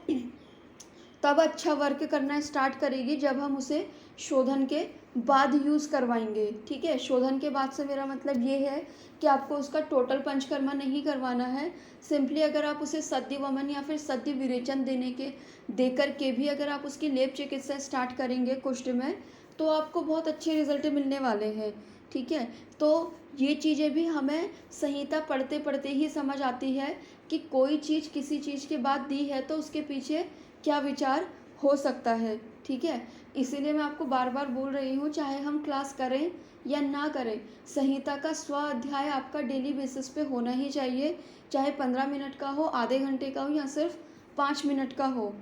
तब अच्छा वर्क करना स्टार्ट करेगी जब हम उसे शोधन के बाद यूज़ करवाएंगे। ठीक है, शोधन के बाद से मेरा मतलब ये है कि आपको उसका टोटल पंचकर्मा नहीं करवाना है। सिंपली अगर आप उसे सद्य वमन या फिर सद्य विरेचन देकर के भी अगर आप उसकी लेप चिकित्सा स्टार्ट करेंगे कुष्ठ में, तो आपको बहुत अच्छे रिजल्ट मिलने वाले हैं। ठीक है, तो ये चीज़ें भी हमें संहिता पढ़ते पढ़ते ही समझ आती है कि कोई चीज़ किसी चीज़ के बाद दी है तो उसके पीछे क्या विचार हो सकता है। ठीक है, इसीलिए मैं आपको बार बार बोल रही हूँ, चाहे हम क्लास करें या ना करें, संहिता का स्व अध्याय आपका डेली बेसिस पे होना ही चाहिए, चाहे 15 मिनट का हो, आधे घंटे का हो या सिर्फ 5 मिनट का हो।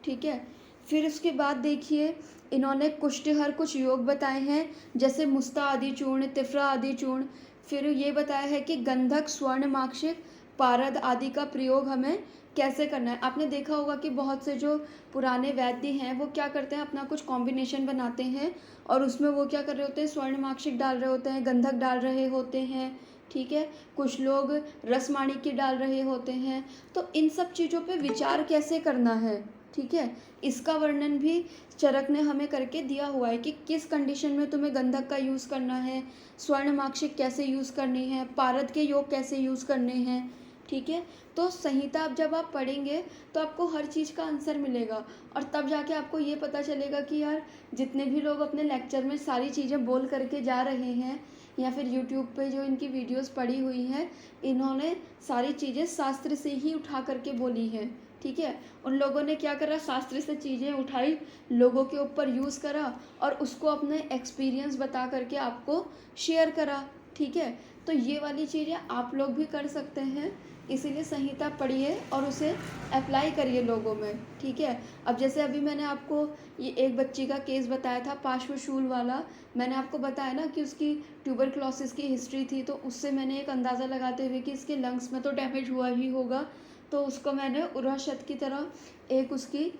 ठीक है, फिर उसके बाद देखिए इन्होंने कुष्ठहर कुछ योग बताए हैं, जैसे मुस्ता आदि चूर्ण, तिफरा आदि चूर्ण। फिर ये बताया है कि गंधक, स्वर्ण माक्षिक, पारद आदि का प्रयोग हमें कैसे करना है। आपने देखा होगा कि बहुत से जो पुराने वैद्य हैं वो क्या करते हैं, अपना कुछ कॉम्बिनेशन बनाते हैं और उसमें वो क्या कर रहे होते हैं, स्वर्ण माक्षिक डाल रहे होते हैं, गंधक डाल रहे होते हैं। ठीक है, कुछ लोग रसमाणिक्य डाल रहे होते हैं। तो इन सब चीज़ों पे विचार कैसे करना है, ठीक है, इसका वर्णन भी चरक ने हमें करके दिया हुआ है कि किस कंडीशन में तुम्हें गंधक का यूज़ करना है, स्वर्ण माक्षिक कैसे यूज़ करनी है, पारद के योग कैसे यूज़ करने हैं। ठीक है, तो संहिता अब जब आप पढ़ेंगे तो आपको हर चीज़ का आंसर मिलेगा और तब जाके आपको ये पता चलेगा कि यार जितने भी लोग अपने लेक्चर में सारी चीज़ें बोल करके जा रहे हैं या फिर यूट्यूब पे जो इनकी वीडियोस पड़ी हुई हैं, इन्होंने सारी चीज़ें शास्त्र से ही उठा करके बोली हैं। ठीक है, उन लोगों ने क्या करा, शास्त्र से चीज़ें उठाई, लोगों के ऊपर यूज़ करा और उसको अपने एक्सपीरियंस बता करके आपको शेयर करा। ठीक है, तो ये वाली चीज़ें आप लोग भी कर सकते हैं, इसीलिए संहिता पढ़िए और उसे अप्लाई करिए लोगों में। ठीक है, अब जैसे अभी मैंने आपको ये एक बच्ची का केस बताया था पार्श्वशूल वाला, मैंने आपको बताया ना कि उसकी ट्यूबरक्लोसिस की हिस्ट्री थी, तो उससे मैंने एक अंदाज़ा लगाते हुए कि इसके लंग्स में तो डैमेज हुआ ही होगा, तो उसको मैंने उराशत की तरह एक उसकी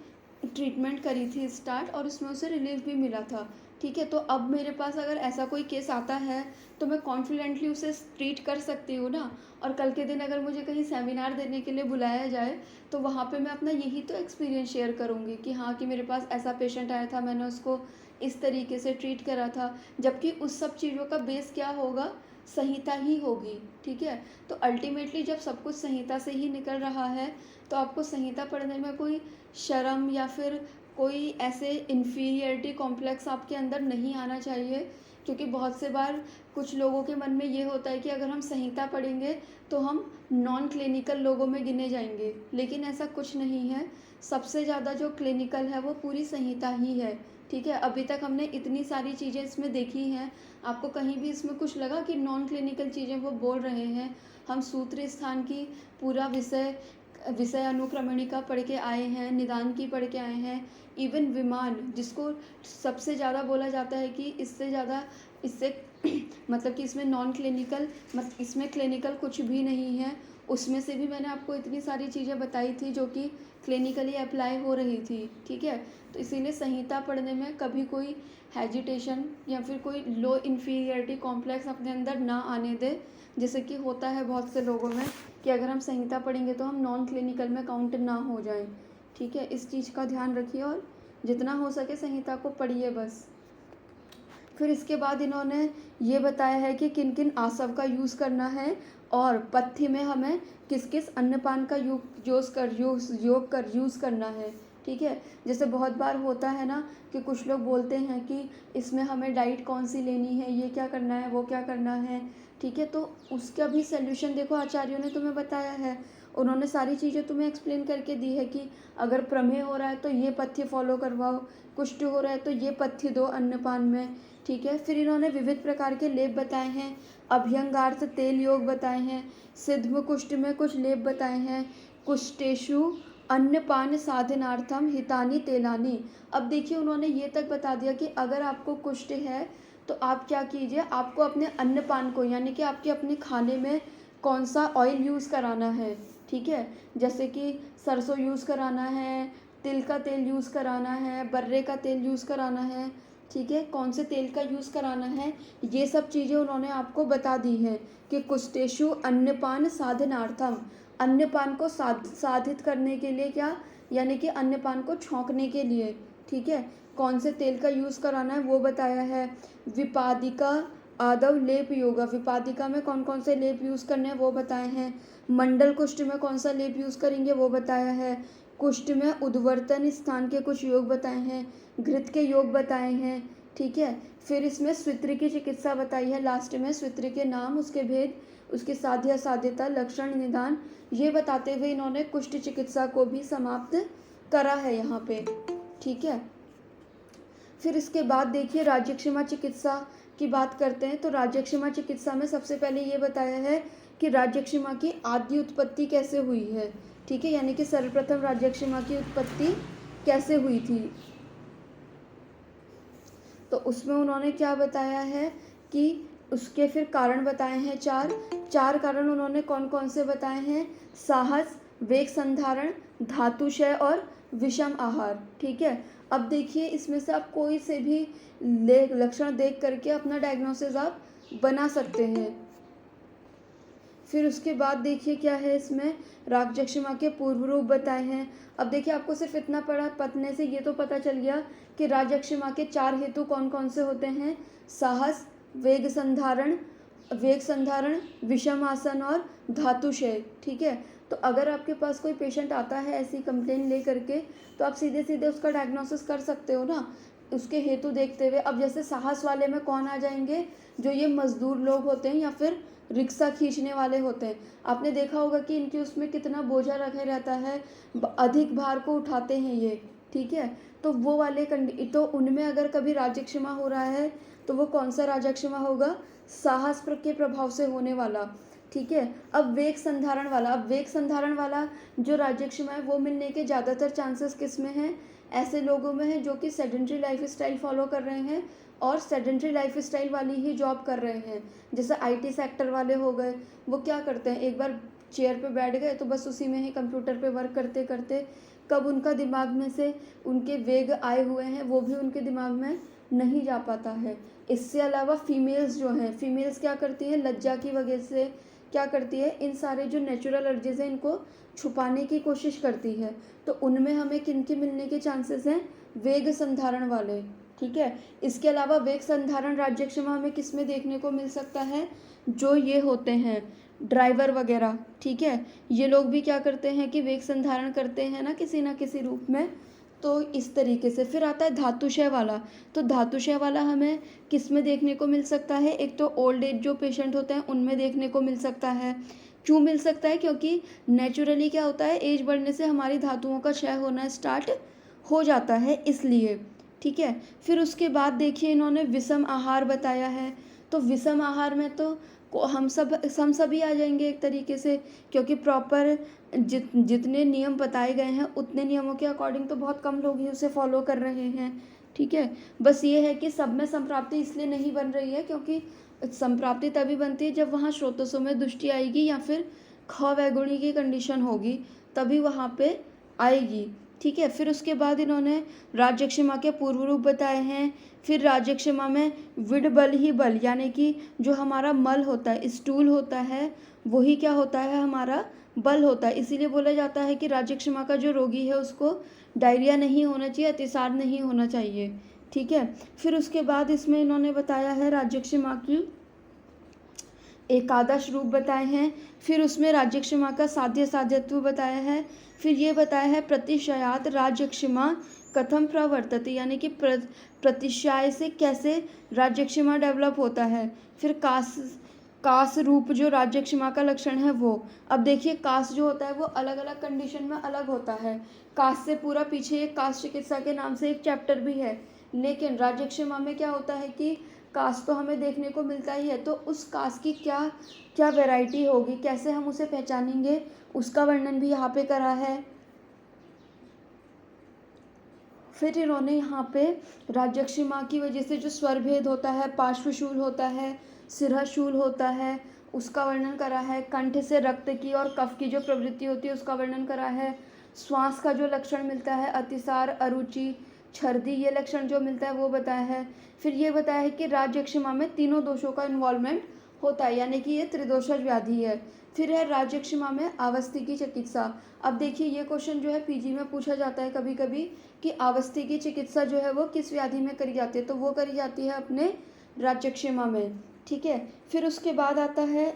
ट्रीटमेंट करी थी स्टार्ट और उसमें उसे रिलीफ भी मिला था। ठीक है, तो अब मेरे पास अगर ऐसा कोई केस आता है तो मैं कॉन्फिडेंटली उसे ट्रीट कर सकती हूँ ना। और कल के दिन अगर मुझे कहीं सेमिनार देने के लिए बुलाया जाए तो वहाँ पे मैं अपना यही तो एक्सपीरियंस शेयर करूँगी कि हाँ, कि मेरे पास ऐसा पेशेंट आया था, मैंने उसको इस तरीके से ट्रीट करा था, जबकि उस सब चीज़ों का बेस क्या होगा, संहिता ही होगी। ठीक है, तो अल्टीमेटली जब सब कुछ संहिता से ही निकल रहा है तो आपको संहिता पढ़ने में कोई शर्म या फिर कोई ऐसे इन्फीरियरिटी कॉम्प्लेक्स आपके अंदर नहीं आना चाहिए, क्योंकि बहुत से बार कुछ लोगों के मन में ये होता है कि अगर हम संहिता पढ़ेंगे तो हम नॉन क्लिनिकल लोगों में गिने जाएंगे, लेकिन ऐसा कुछ नहीं है। सबसे ज़्यादा जो क्लिनिकल है वो पूरी संहिता ही है। ठीक है, अभी तक हमने इतनी सारी चीज़ें इसमें देखी हैं, आपको कहीं भी इसमें कुछ लगा कि नॉन क्लिनिकल चीज़ें वो बोल रहे हैं। हम सूत्र स्थान की पूरा विषय विषय अनुक्रमणिका पढ़ के आए हैं, निदान की पढ़ के आए हैं, इवन विमान जिसको सबसे ज़्यादा बोला जाता है कि इससे ज़्यादा इससे मतलब कि इसमें नॉन क्लिनिकल इसमें क्लिनिकल कुछ भी नहीं है, उसमें से भी मैंने आपको इतनी सारी चीज़ें बताई थी जो कि क्लिनिकली अप्लाई हो रही थी। ठीक है, तो इसीलिए संहिता पढ़ने में कभी कोई हेजिटेशन या फिर कोई लो इन्फीरियरिटी कॉम्प्लेक्स अपने अंदर ना आने दे। जैसे कि होता है बहुत से लोगों में कि अगर हम संहिता पढ़ेंगे तो हम नॉन क्लिनिकल में काउंट ना हो जाएं। ठीक है, इस चीज़ का ध्यान रखिए और जितना हो सके संहिता को पढ़िए बस। फिर इसके बाद इन्होंने ये बताया है कि किन किन आसव का यूज़ करना है और पथ्य में हमें किस किस अन्नपान का यूज़ करना है। ठीक है, जैसे बहुत बार होता है ना कि कुछ लोग बोलते हैं कि इसमें हमें डाइट कौन सी लेनी है, ये क्या करना है, वो क्या करना है। ठीक है, तो उसका भी सल्यूशन देखो आचार्यों ने तुम्हें बताया है। उन्होंने सारी चीज़ें तुम्हें एक्सप्लेन करके दी है कि अगर प्रमेह हो रहा है तो ये पथ्य फॉलो करवाओ, कुष्ठ हो रहा है तो ये पथ्य दो अन्नपान में। ठीक है, फिर इन्होंने विविध प्रकार के लेप बताए हैं, अभ्यंगार्थ तेल योग बताए हैं, सिद्धम कुष्ठ में कुछ लेप बताए हैं, कुष्ठेशु अन्नपान साधनार्थम हितानी तेलानी। अब देखिए उन्होंने ये तक बता दिया कि अगर आपको कुष्ठ है तो आप क्या कीजिए, आपको अपने अन्नपान को यानी कि आपके अपने खाने में कौन सा ऑयल यूज़ कराना है। ठीक है, जैसे कि सरसों यूज़ कराना है, तिल का तेल यूज़ कराना है, बर्रे का तेल यूज़ कराना है। ठीक है, कौन से तेल का यूज़ कराना है, ये सब चीज़ें उन्होंने आपको बता दी हैं कि कुष्ठेषु अन्नपान साधनार्थम, अन्नपान को साधित करने के लिए क्या, यानी कि अन्नपान को छौंकने के लिए। ठीक है, कौन से तेल का यूज़ कराना है वो बताया है। विपादिका आदव लेप योगा, विपादिका में कौन कौन से लेप यूज़ करने हैं वो बताए हैं। मंडल कुष्ठ में कौन सा लेप यूज़ करेंगे वो बताया है। कुष्ठ में उद्वर्तन स्थान के कुछ योग बताए हैं, घृत के योग बताए हैं। ठीक है, फिर इसमें स्वित्र की चिकित्सा बताई है लास्ट में, स्वित्र के नाम, उसके भेद, उसकी साध्य असाध्यता, लक्षण, निदान, ये बताते हुए इन्होंने कुष्ठ चिकित्सा को भी समाप्त करा है यहाँ पे। ठीक है, फिर इसके बाद देखिए राज्यक्षमा चिकित्सा की बात करते हैं। तो राज्यक्षमा चिकित्सा में सबसे पहले ये बताया है कि राज्यक्षमा की आदि उत्पत्ति कैसे हुई है। ठीक है, यानी कि सर्वप्रथम राज्यक्षमा की उत्पत्ति कैसे हुई थी, तो उसमें उन्होंने क्या बताया है कि उसके फिर कारण बताए हैं चार कारण उन्होंने कौन कौन से बताए हैं, साहस, वेग संधारण, धातुशय और विषम आहार। ठीक है, अब देखिए इसमें से आप कोई से भी लक्षण देख करके अपना डायग्नोसिस आप बना सकते हैं। फिर उसके बाद देखिए क्या है, इसमें राज्यक्षमा के पूर्व रूप बताए हैं। अब देखिए आपको सिर्फ इतना पढ़ने से ये तो पता चल गया कि राज्यक्षमा के 4 हेतु कौन कौन से होते हैं, साहस, वेग संधारण, विषम आसन और धातुशय। ठीक है, तो अगर आपके पास कोई पेशेंट आता है ऐसी कंप्लेन ले करके तो आप सीधे सीधे उसका डायग्नोसिस कर सकते हो ना, उसके हेतु देखते हुए। अब जैसे साहस वाले में कौन आ जाएंगे, जो ये मजदूर लोग होते हैं या फिर रिक्शा खींचने वाले होते हैं। आपने देखा होगा कि इनके उसमें कितना बोझा रखा रहता है, अधिक भार को उठाते हैं ये। ठीक है, तो वो वाले तो उनमें अगर कभी राज्यक्षमा हो रहा है तो वो कौन सा राज्यक्षमा होगा, साहस के प्रभाव से होने वाला। ठीक है, अब वेग संधारण वाला जो राज्यक्षमा है वो मिलने के ज़्यादातर चांसेस किस में हैं, ऐसे लोगों में है जो कि सेडेंट्री लाइफ स्टाइल फॉलो कर रहे हैं और सेडेंट्री लाइफ स्टाइल वाली ही जॉब कर रहे हैं। जैसे आईटी सेक्टर वाले हो गए, वो क्या करते हैं, एक बार चेयर पे बैठ गए तो बस उसी में ही कंप्यूटर पे वर्क करते करते कब उनका दिमाग में से उनके वेग आए हुए हैं वो भी उनके दिमाग में नहीं जा पाता है। इससे अलावा फीमेल्स जो हैं, फीमेल्स क्या करती है, लज्जा की वजह से क्या करती है, इन सारे जो नेचुरल अर्जेज हैं इनको छुपाने की कोशिश करती है। तो उनमें हमें किनके मिलने के चांसेस हैं, वेग संधारण वाले। ठीक है, इसके अलावा वेग संधारण राज्यक्षमा हमें किस में देखने को मिल सकता है, जो ये होते हैं ड्राइवर वगैरह। ठीक है, ये लोग भी क्या करते हैं कि वेग संधारण करते हैं ना किसी रूप में। तो इस तरीके से फिर आता है धातुशय वाला। तो धातुशय वाला हमें किस में देखने को मिल सकता है, एक तो ओल्ड एज जो पेशेंट होते हैं उनमें देखने को मिल सकता है। क्यों मिल सकता है, क्योंकि नेचुरली क्या होता है, एज बढ़ने से हमारी धातुओं का क्षय होना स्टार्ट हो जाता है, इसलिए। ठीक है, फिर उसके बाद देखिए इन्होंने विषम आहार बताया है। तो विषम आहार में तो हम सभी आ जाएंगे एक तरीके से, क्योंकि प्रॉपर जितने नियम बताए गए हैं उतने नियमों के अकॉर्डिंग तो बहुत कम लोग ही उसे फॉलो कर रहे हैं। ठीक है, बस ये है कि सब में संप्राप्ति इसलिए नहीं बन रही है क्योंकि संप्राप्ति तभी बनती है जब वहाँ स्रोतसों में दृष्टि आएगी या फिर ख वैगुणी की कंडीशन होगी, तभी वहाँ पे आएगी। ठीक है। फिर उसके बाद इन्होंने राज्यक्षमा के पूर्व रूप बताए हैं। फिर राज्यक्षमा में विडबल ही बल, यानी कि जो हमारा मल होता है, स्टूल होता है, वही क्या होता है, हमारा बल होता है। इसीलिए बोला जाता है कि राज्यक्षमा का जो रोगी है उसको डायरिया नहीं होना चाहिए, अतिसार नहीं होना चाहिए। ठीक है। फिर उसके बाद इसमें इन्होंने बताया है राज्यक्षमा की एकादश रूप बताए हैं। फिर उसमें राज्यक्षमा का साध्य साध्यत्व बताया है। फिर ये बताया है प्रतिशयात राज्यक्षमा कथम प्रवर्तते, यानी कि प्रतिशय से कैसे राज्यक्षमा डेवलप होता है। फिर कास रूप जो राज्यक्षमा का लक्षण है वो। अब देखिए कास जो होता है वो अलग अलग कंडीशन में अलग होता है। कास से पूरा पीछे एक कास चिकित्सा के नाम से एक चैप्टर भी है, लेकिन राज्यक्षमा में क्या होता है कि कास तो हमें देखने को मिलता ही है, तो उस कास की क्या क्या वैरायटी होगी, कैसे हम उसे पहचानेंगे, उसका वर्णन भी यहाँ पे करा है। फिर इन्होंने यहाँ पे राज्यक्षमा की वजह से जो स्वर भेद होता है, पार्श्वशूल होता है, सिरशूल होता है, उसका वर्णन करा है। कंठ से रक्त की और कफ की जो प्रवृत्ति होती है उसका वर्णन करा है। श्वास का जो लक्षण मिलता है, अतिसार, अरुचि, छर्दी, ये लक्षण जो मिलता है वो बताया है। फिर ये बताया है कि राज्यक्षमा में तीनों दोषों का इन्वॉल्वमेंट होता है, यानी कि ये त्रिदोषज व्याधि है। फिर है राज्यक्षमा में अवस्थी की चिकित्सा। अब देखिए ये क्वेश्चन जो है पीजी में पूछा जाता है कभी कभी कि अवस्थी की चिकित्सा जो है वो किस व्याधि में करी जाती है, तो वो करी जाती है अपने राज्यक्षमा में। ठीक है। फिर उसके बाद आता है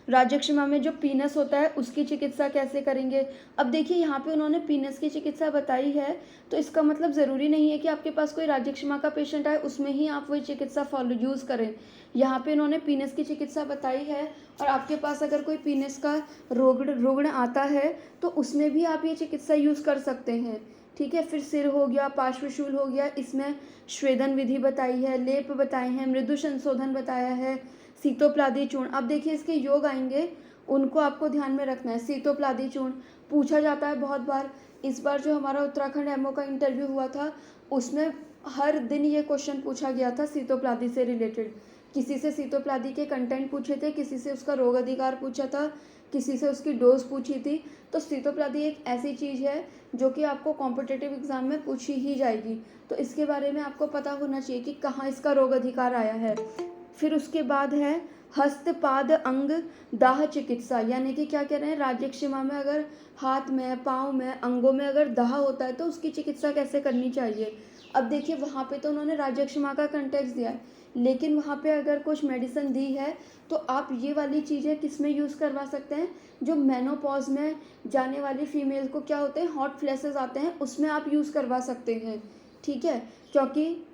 राज्यक्षमा में जो पीनस होता है उसकी चिकित्सा कैसे करेंगे। अब देखिए यहाँ पे उन्होंने पीनस की चिकित्सा बताई है, तो इसका मतलब ज़रूरी नहीं है कि आपके पास कोई राज्यक्षमा का पेशेंट आए उसमें ही आप वही चिकित्सा फॉलो यूज़ करें। यहाँ पे उन्होंने पीनस की चिकित्सा बताई है, और आपके पास अगर कोई पीनस का रुग्ण आता है तो उसमें भी आप ये चिकित्सा यूज़ कर सकते हैं। ठीक है। फिर सिर हो गया, पार्श्वशूल हो गया, इसमें श्वेदन विधि बताई है, लेप बताए हैं, मृदु संशोधन बताया है, सीतोप्लादी चूर्ण। अब देखिए इसके योग आएंगे, उनको आपको ध्यान में रखना है। सीतोप्लादी चूर्ण पूछा जाता है बहुत बार। इस बार जो हमारा उत्तराखंड एमओ का इंटरव्यू हुआ था उसमें हर दिन ये क्वेश्चन पूछा गया था सीतोप्लादी से रिलेटेड। किसी से सीतोप्लादी के कंटेंट पूछे थे, किसी से उसका रोग अधिकार पूछा था, किसी से उसकी डोज पूछी थी। तो सीतोप्लादी एक ऐसी चीज़ है जो कि आपको कॉम्पिटिटिव एग्जाम में पूछी ही जाएगी, तो इसके बारे में आपको पता होना चाहिए कि कहाँ इसका रोग अधिकार आया है। फिर उसके बाद है हस्तपाद अंग दाह चिकित्सा, यानी कि क्या कह रहे हैं, राज्यक्षमा में अगर हाथ में, पाँव में, अंगों में अगर दाह होता है तो उसकी चिकित्सा कैसे करनी चाहिए। अब देखिए वहाँ पे तो उन्होंने राज्यक्षमा का कंटेक्स्ट दिया है, लेकिन वहाँ पे अगर कुछ मेडिसिन दी है तो आप ये वाली चीज़ें किस में यूज़ करवा सकते हैं, जो मेनोपॉज में जाने वाली फीमेल को क्या होते हैं, हॉट फ्लैशेस आते हैं, उसमें आप यूज़ करवा सकते हैं। ठीक है। क्योंकि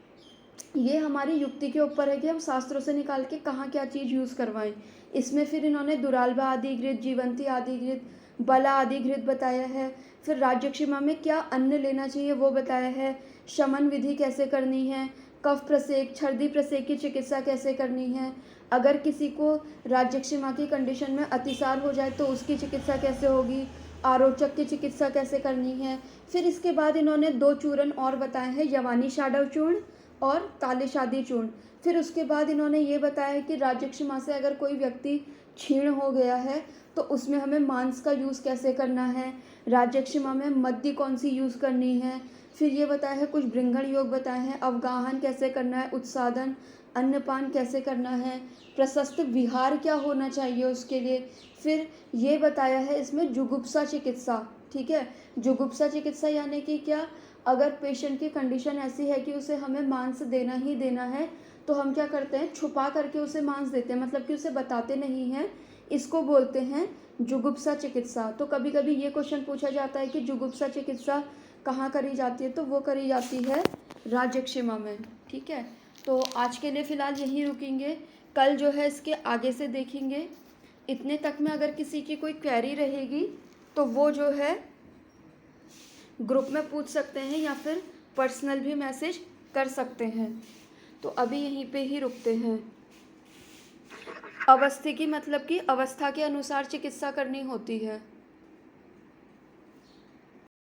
ये हमारी युक्ति के ऊपर है कि हम शास्त्रों से निकाल के कहाँ क्या चीज़ यूज़ करवाएं। इसमें फिर इन्होंने दुराल्बा आदि घृत, जीवंती आदि घृत, बला आदि घृत बताया है। फिर राज्यक्षमा में क्या अन्न लेना चाहिए वो बताया है। शमन विधि कैसे करनी है, कफ प्रसेक, छर्दी प्रसेक की चिकित्सा कैसे करनी है, अगर किसी को राज्यक्षमा की कंडीशन में अतिसार हो जाए तो उसकी चिकित्सा कैसे होगी, आरोचक की चिकित्सा कैसे करनी है। फिर इसके बाद इन्होंने 2 चूर्ण और बताए हैं, यवानी शाडव चूर्ण और तालिशादी चूर्ण। फिर उसके बाद इन्होंने ये बताया है कि राज्यक्षमा से अगर कोई व्यक्ति क्षीण हो गया है तो उसमें हमें मांस का यूज़ कैसे करना है, राज्यक्षमा में मद्य कौन सी यूज़ करनी है। फिर ये बताया है, कुछ भृंगण योग बताए हैं, अवगाहन कैसे करना है, उत्सादन, अन्नपान कैसे करना है, प्रशस्त विहार क्या होना चाहिए उसके लिए। फिर ये बताया है इसमें जुगुप्सा चिकित्सा। ठीक है। जुगुप्सा चिकित्सा यानी कि क्या, अगर पेशेंट की कंडीशन ऐसी है कि उसे हमें मांस देना ही देना है तो हम क्या करते हैं, छुपा करके उसे मांस देते हैं, मतलब कि उसे बताते नहीं हैं। इसको बोलते हैं जुगुप्सा चिकित्सा। तो कभी कभी ये क्वेश्चन पूछा जाता है कि जुगुप्सा चिकित्सा कहाँ करी जाती है, तो वो करी जाती है राज्यक्षमा में। ठीक है। तो आज के लिए फ़िलहाल यहीं रुकेंगे, कल जो है इसके आगे से देखेंगे। इतने तक में अगर किसी की कोई क्वेरी रहेगी तो वो जो है ग्रुप में पूछ सकते हैं या फिर पर्सनल भी मैसेज कर सकते हैं। तो अभी यहीं पे ही रुकते हैं। अवस्थी की मतलब कि अवस्था के अनुसार चिकित्सा करनी होती है।